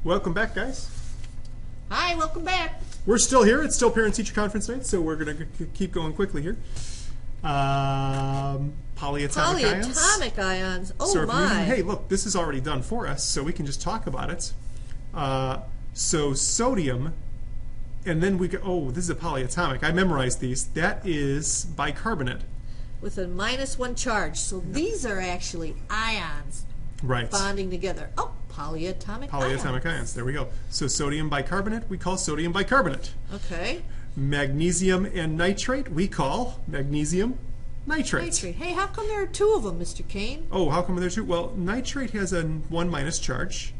Welcome back, guys. Hi, welcome back. We're still here. It's still Parent-Teacher Conference night, so we're going to keep going quickly here. Polyatomic ions. Oh, so my. Hey, look, this is already done for us, so we can just talk about it. So sodium, and then we go, oh, this is a polyatomic. I memorized these. That is bicarbonate. With a -1 charge. So these are actually ions. Right. Bonding together. Oh, polyatomic ions. There we go. So sodium bicarbonate, we call sodium bicarbonate. Okay. Magnesium and nitrate, we call magnesium nitrate. Hey, how come there are two of them, Mr. Kane? Oh, how come there are two? Well, nitrate has a 1- charge.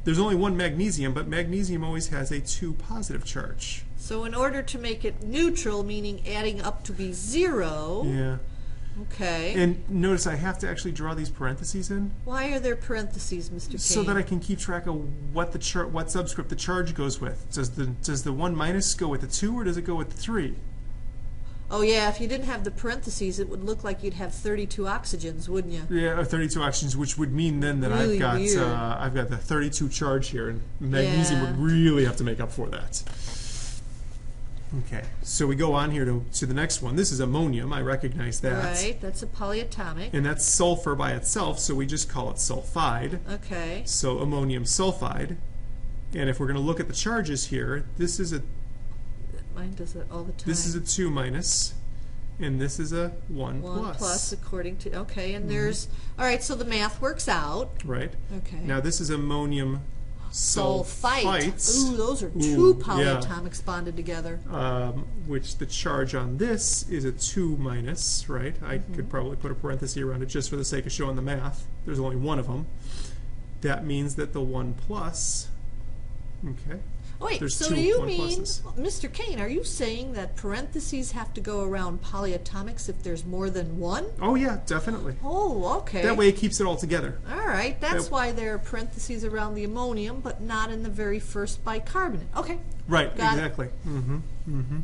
There's only one magnesium, but magnesium always has a 2 positive charge. So in order to make it neutral, meaning adding up to be 0. Yeah. Okay. And notice I have to actually draw these parentheses in. Why are there parentheses, Mr. Kane? So that I can keep track of what subscript the charge goes with. Does the 1- go with the 2 or does it go with the 3? Oh yeah, if you didn't have the parentheses, it would look like you'd have 32 oxygens, wouldn't you? Yeah, or 32 oxygens, which would mean then that really I've got the 32 charge here, and magnesium would really have to make up for that. Okay, so we go on here to the next one. This is ammonium. I recognize that. Right, that's a polyatomic. And that's sulfur by itself, so we just call it sulfide. Okay. So ammonium sulfide. And if we're going to look at the charges here, this is a... Mine does it all the time. This is a 2-, and this is a 1+. 1+ according to... Okay, and there's... All right, so the math works out. Right. Okay. Now this is ammonium sulfites. Ooh, those are two polyatomics bonded together. Which the charge on this is a 2-, right? I could probably put a parenthesis around it just for the sake of showing the math. There's only one of them. That means that the 1+, okay. Wait, There's so two do you 1+. mean, Mr. Kane, are you saying that parentheses have to go around polyatomics if there's more than one? Oh yeah, definitely. Oh, okay. That way it keeps it all together. All right, that's why there are parentheses around the ammonium, but not in the very first bicarbonate. Okay. Right, Got exactly.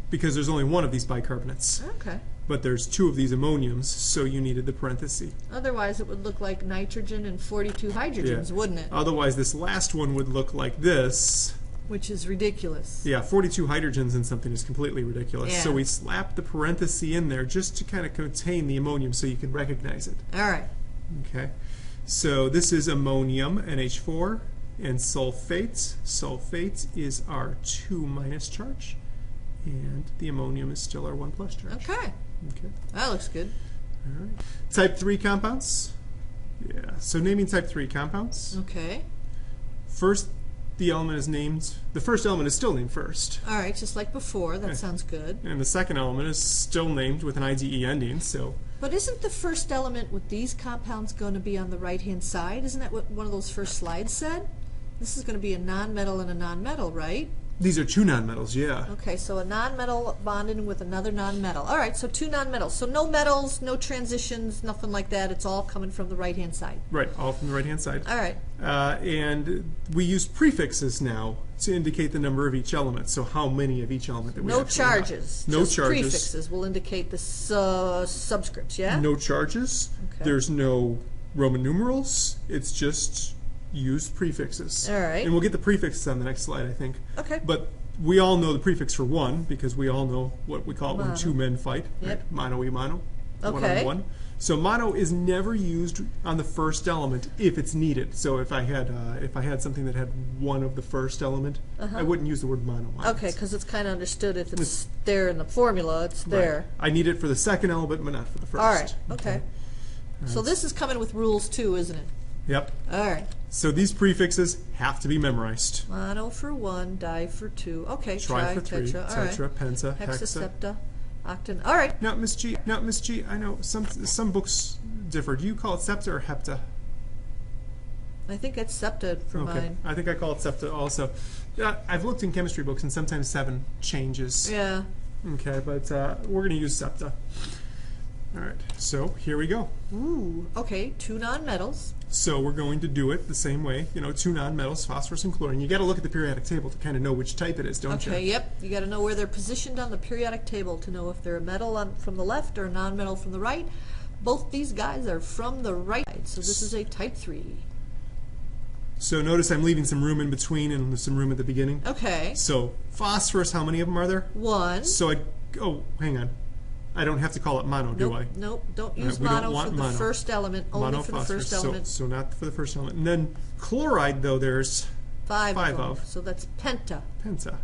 Because there's only one of these bicarbonates. Okay. But there's 2 of these ammoniums, so you needed the parenthesis. Otherwise, it would look like nitrogen and 42 hydrogens, wouldn't it? Otherwise, this last one would look like this. Which is ridiculous. Yeah, 42 hydrogens in something is completely ridiculous. Yeah. So we slapped the parenthesis in there just to kind of contain the ammonium so you can recognize it. All right. Okay. So this is ammonium, NH4, and sulfate. Sulfate is our 2- charge, and the ammonium is still our 1+ charge. Okay. Okay. That looks good. All right. Type 3 compounds. Yeah. So naming type 3 compounds. Okay. First, the first element is still named first. All right, just like before. That sounds good. And the second element is still named with an IDE ending, so... But isn't the first element with these compounds going to be on the right-hand side? Isn't that what one of those first slides said? This is going to be a nonmetal and a nonmetal, right? These are 2 nonmetals, yeah. Okay, so a nonmetal bonded with another nonmetal. All right, so 2 nonmetals. So no metals, no transitions, nothing like that. It's all coming from the right-hand side. Right, all from the right-hand side. All right. And we use prefixes now to indicate the number of each element. So how many of each element that we have. No charges. No just charges. Prefixes will indicate the subscripts, yeah? No charges. Okay. There's no Roman numerals. It's just use prefixes. All right. And we'll get the prefixes on the next slide, I think. Okay. But we all know the prefix for 1 because we all know what we call it when 2 men fight. Yep. Right? Mono y mono. Okay. 1-on-1. So mono is never used on the first element if it's needed. So if I had something that had 1 of the first element, I wouldn't use the word mono on it. Okay, because it's kind of understood if it's there in the formula, it's there. Right. I need it for the second element, but not for the first. All right. Okay. So this is coming with rules too, isn't it? Yep. All right. So these prefixes have to be memorized. Mono for 1, di for 2. Okay. Tri for 3, tetra. All right. tetra, penta, hexa. Hexasepta, octan. All right. Now, Miss G. I know some books differ. Do you call it septa or hepta? I think it's septa for mine. I think I call it septa also. I've looked in chemistry books, and sometimes 7 changes. Yeah. Okay, but we're going to use septa. All right. So here we go. Ooh. Okay. 2 nonmetals. So we're going to do it the same way. 2 nonmetals, phosphorus and chlorine. You got to look at the periodic table to kind of know which type it is, don't you? Okay. Yep. You got to know where they're positioned on the periodic table to know if they're a metal from the left or a nonmetal from the right. Both these guys are from the right side, so this is a type 3. So notice I'm leaving some room in between and some room at the beginning. Okay. So phosphorus, how many of them are there? 1. So hang on. I don't have to call it mono, do I? Nope, don't use we don't mono want for the mono. first element, only for the first element. So not for the first element. And then chloride, though, there's 5 of. of. So that's penta. Penta.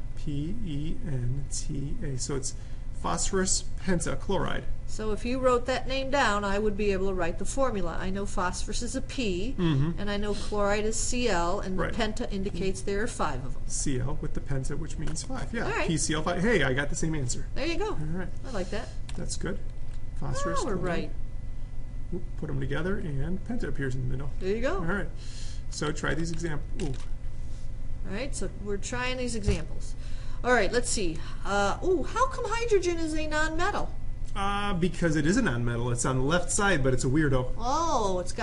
P-E-N-T-A. So it's phosphorus pentachloride. So if you wrote that name down, I would be able to write the formula. I know phosphorus is a P, and I know chloride is Cl, and Right. the penta indicates there are 5 of them. Cl with the penta, which means 5. Yeah, All right. PCl5. Hey, I got the same answer. There you go. All right. I like that. That's good. Phosphorus. Oh, we're chloride. right. Oop, put them together, and penta appears in the middle. There you go. All right. So try these examples. All right, so we're trying these examples. All right, let's see. How come hydrogen is a nonmetal? Because it is a nonmetal. It's on the left side, but it's a weirdo. Oh, it's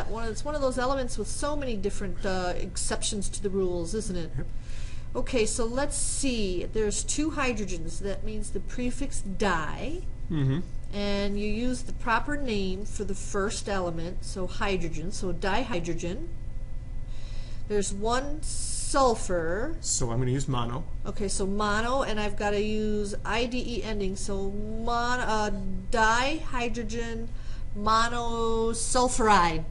one of those elements with so many different exceptions to the rules, isn't it? Yep. Okay, so let's see. There's 2 hydrogens. That means the prefix di. And you use the proper name for the first element, so hydrogen, so dihydrogen. There's 1 sulfur. So I'm going to use mono. Okay, so mono, and I've got to use IDE ending, so dihydrogen monosulfuride.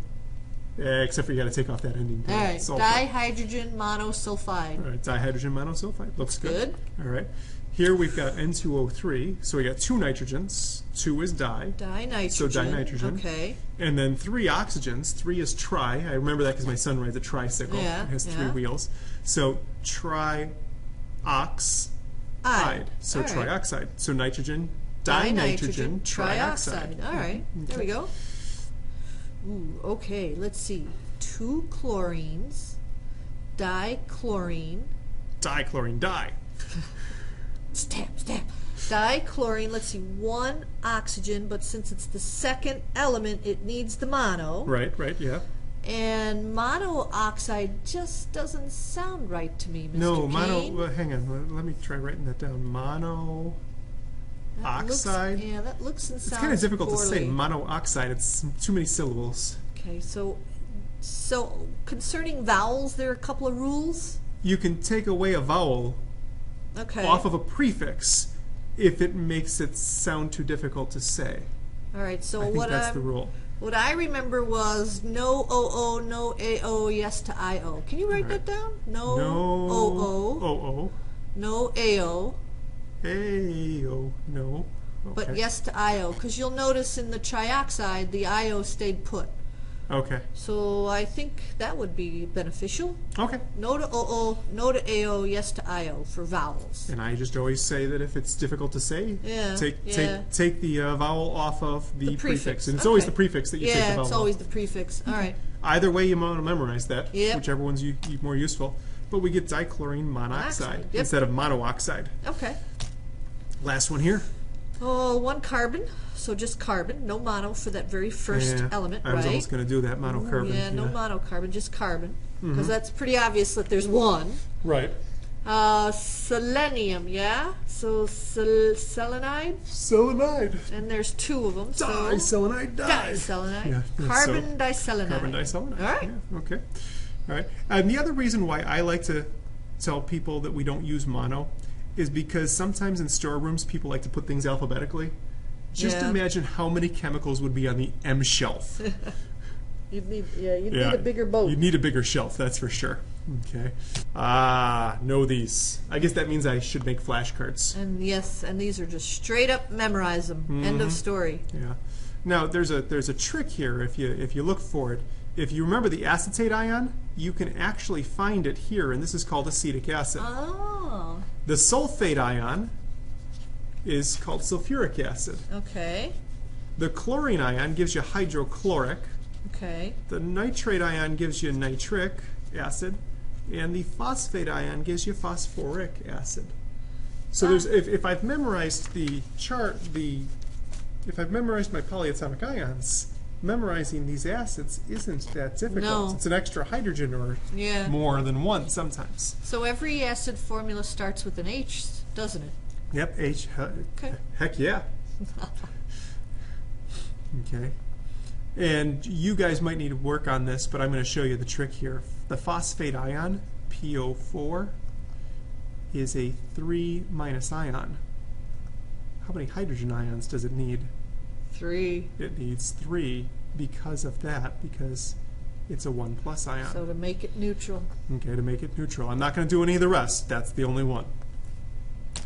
Except for you got to take off that ending. All right, Sulfur. dihydrogen monosulfide. All right, dihydrogen monosulfide. Looks good. Good. All right. Here we've got N2O3, so we got 2 nitrogens. 2 is di. Dinitrogen. So dinitrogen. Okay. And then 3 oxygens. 3 is tri. I remember that because my son rides a tricycle. Yeah, It has 3 yeah. wheels. So trioxide. So All right. trioxide. So nitrogen, dinitrogen, trioxide. All right, there we go. Ooh, okay, let's see. 2 chlorines, dichlorine. Dichlorine, di. Stamp. Dichlorine, let's see, 1 oxygen, but since it's the second element, it needs the mono. Right, yeah. And monooxide just doesn't sound right to me, Mr. No, Kane. mono, hang on, let me try writing that down. Mono. That looks- Oxide? Yeah, that looks and It's sounds kind of difficult to say, poorly. monoxide. It's too many syllables. Okay, so concerning vowels, there are a couple of rules. You can take away a vowel Okay. off of a prefix if it makes it sound too difficult to say. All right, so I think that's the rule. what I remember was no OO, no AO, yes to IO. Can you write that down? No OO, O-O. no AO, A-O. No. Okay. but yes to IO, because you'll notice in the trioxide, the IO stayed put. Okay. So I think that would be beneficial. Okay. No to OO, no to AO, yes to IO for vowels. And I just always say that if it's difficult to say, Yeah, take the vowel off of the prefix. And it's always Okay. the prefix that you take the Yeah, vowel it's always off. the prefix. All right. Either way, you want to memorize that, Yep. whichever one's more useful. But we get dichlorine monoxide Yep. instead of monooxide. Okay. Last one here. Oh, 1 carbon. So just carbon, no mono for that very first Yeah, element, I was right? almost going to do that, monocarbon. Yeah, no monocarbon, just carbon. Because that's pretty obvious that there's 1. Right. Selenium, yeah? So selenide, Selenide. and there's 2 of them. So Diselenide, diselenide. Yeah, that's Carbon diselenide. Carbon diselenide. All right. Yeah, okay. All right. And the other reason why I like to tell people that we don't use mono is because sometimes in storerooms people like to put things alphabetically. Just Yeah. imagine how many chemicals would be on the M shelf. You'd need a bigger boat. You'd need a bigger shelf, that's for sure. Okay. Know these. I guess that means I should make flashcards. And yes, and these are just straight up memorize them. End of story. Yeah. Now there's a trick here if you look for it. If you remember the acetate ion, you can actually find it here, and this is called acetic acid. Oh. The sulfate ion is called sulfuric acid. Okay. The chlorine ion gives you hydrochloric. Okay. The nitrate ion gives you nitric acid, and the phosphate ion gives you phosphoric acid. So there's if I've memorized the chart, if I've memorized my polyatomic ions, memorizing these acids isn't that difficult. No. It's an extra hydrogen or Yeah. more than one sometimes. So every acid formula starts with an H, doesn't it? Yep, H. Okay. Heck yeah. Okay. And you guys might need to work on this, but I'm going to show you the trick here. the phosphate ion, PO4, is a 3 minus ion. How many hydrogen ions does it need? 3. It needs 3 because of that, because it's a 1 plus ion. So to make it neutral. Okay, to make it neutral. I'm not going to do any of the rest. That's the only one.